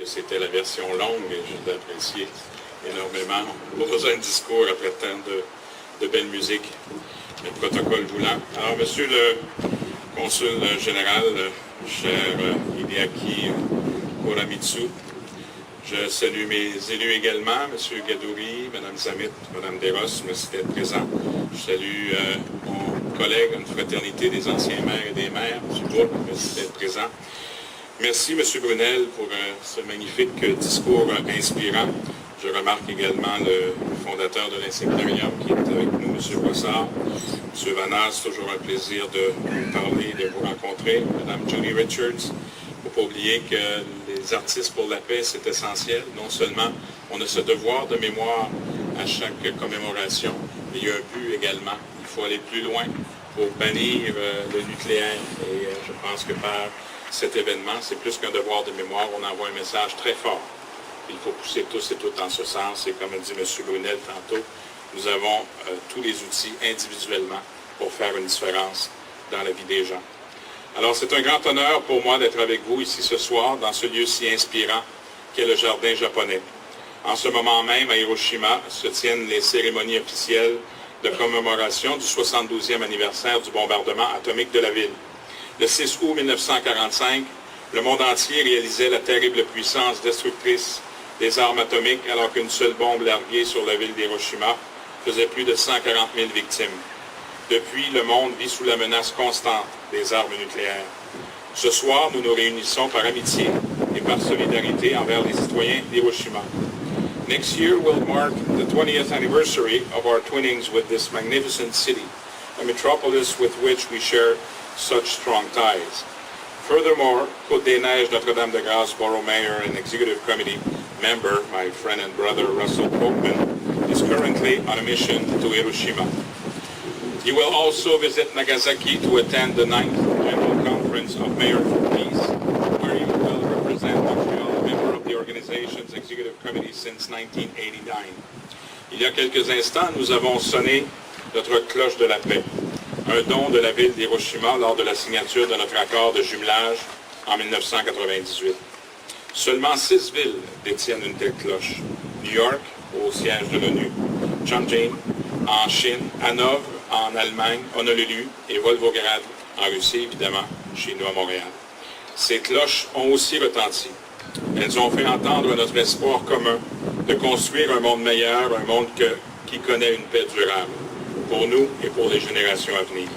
C'était la version longue, mais je l'ai apprécié énormément. Pas besoin de discours après tant de belle musique, le protocole voulant. Alors, Monsieur le Consul général, cher Hideaki Kuramitsu, je salue mes élus également, M. Gadouri, Mme Zamit, Mme Desrosses, merci d'être présent. Je salue mon collègue, une fraternité des anciens maires et des maires, M. Bourg, merci d'être présent. Merci, M. Brunel, pour ce magnifique discours inspirant. Je remarque également le fondateur de l'Insectarium qui est avec nous, M. Brossard. M. Vanas, toujours un plaisir de vous parler, de vous rencontrer. Mme Julie Richards. Il ne faut pas oublier que les artistes pour la paix, c'est essentiel. Non seulement on a ce devoir de mémoire à chaque commémoration, mais il y a un but également. Il faut aller plus loin pour bannir le nucléaire. Et je pense que par cet événement, c'est plus qu'un devoir de mémoire. On envoie un message très fort. Il faut pousser tous et toutes en ce sens. Et comme a dit M. Brunel tantôt, nous avons tous les outils individuellement pour faire une différence dans la vie des gens. Alors, c'est un grand honneur pour moi d'être avec vous ici ce soir, dans ce lieu si inspirant qu'est le Jardin japonais. En ce moment même, à Hiroshima, se tiennent les cérémonies officielles de commémoration du 72e anniversaire du bombardement atomique de la ville. Le 6 août 1945, le monde entier réalisait la terrible puissance destructrice des armes atomiques, alors qu'une seule bombe larguée sur la ville d'Hiroshima faisait plus de 140 000 victimes. Depuis, le monde vit sous la menace constante des armes nucléaires. Ce soir, nous nous réunissons par amitié et par solidarité envers les citoyens d'Hiroshima. Next year will mark the 20th anniversary of our twinnings with this magnificent city, a metropolis with which we share such strong ties. Furthermore, Côte des Neiges Notre-Dame-de-Grâce Borough Mayor and Executive Committee member, my friend and brother Russell Polkman, is currently on a mission to Hiroshima. You will also visit Nagasaki to attend the 9th General Conference of Mayors for Peace, where you will represent Montreal, a member of the organization's Executive Committee since 1989. Il y a quelques instants, nous avons sonné notre cloche de la paix, un don de la ville d'Hiroshima lors de la signature de notre accord de jumelage en 1998. Seulement 6 villes détiennent une telle cloche. New York, au siège de l'ONU, Chongqing, en Chine, Hanovre, en Allemagne, Honolulu et Volgograd, en Russie, évidemment, chez nous à Montréal. Ces cloches ont aussi retenti. Elles ont fait entendre notre espoir commun de construire un monde meilleur, un monde qui connaît une paix durable, pour nous et pour les générations à venir.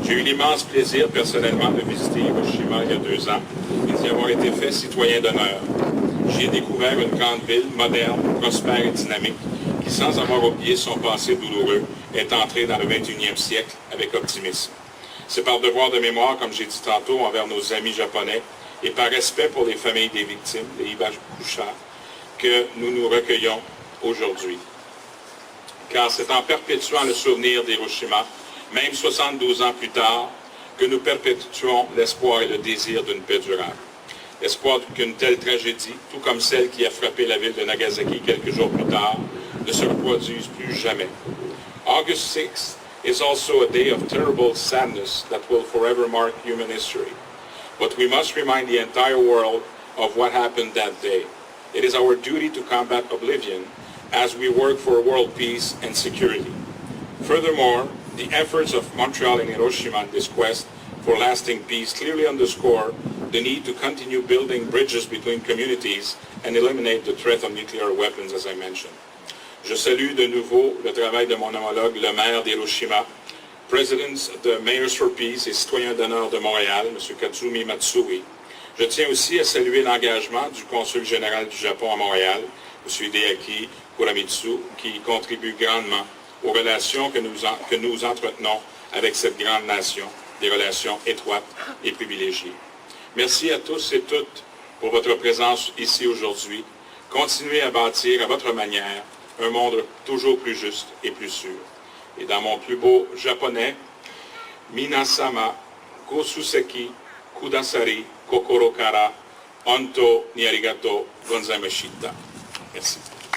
J'ai eu l'immense plaisir personnellement de visiter Hiroshima il y a 2 ans et d'y avoir été fait citoyen d'honneur. J'y ai découvert une grande ville moderne, prospère et dynamique qui, sans avoir oublié son passé douloureux, est entrée dans le 21e siècle avec optimisme. C'est par devoir de mémoire, comme j'ai dit tantôt, envers nos amis japonais et par respect pour les familles des victimes, les Hibakusha, que nous nous recueillons aujourd'hui. Car c'est en perpétuant le souvenir d'Hiroshima, même 72 ans plus tard, que nous perpétuons l'espoir et le désir d'une paix durable. L'espoir qu'une telle tragédie, tout comme celle qui a frappé la ville de Nagasaki quelques jours plus tard, ne se reproduise plus jamais. August 6th is also a day of terrible sadness that will forever mark human history. But we must remind the entire world of what happened that day. It is our duty to combat oblivion as we work for world peace and security. Furthermore, the efforts of Montreal and Hiroshima in this quest for lasting peace clearly underscore the need to continue building bridges between communities and eliminate the threat of nuclear weapons, as I mentioned. Je salue de nouveau le travail de mon homologue, le maire d'Hiroshima, President de Mayors for Peace et citoyen d'honneur de Montréal, M. Kazumi Matsui. Je tiens aussi à saluer l'engagement du consul général du Japon à Montréal, M. Hideaki Kuramitsu, qui contribue grandement aux relations que nous entretenons avec cette grande nation, des relations étroites et privilégiées. Merci à tous et toutes pour votre présence ici aujourd'hui. Continuez à bâtir à votre manière un monde toujours plus juste et plus sûr. Et dans mon plus beau japonais, Minasama Gosuseki Kudasari Kokoro Kara Honto ni arigato gozaimashita. Merci.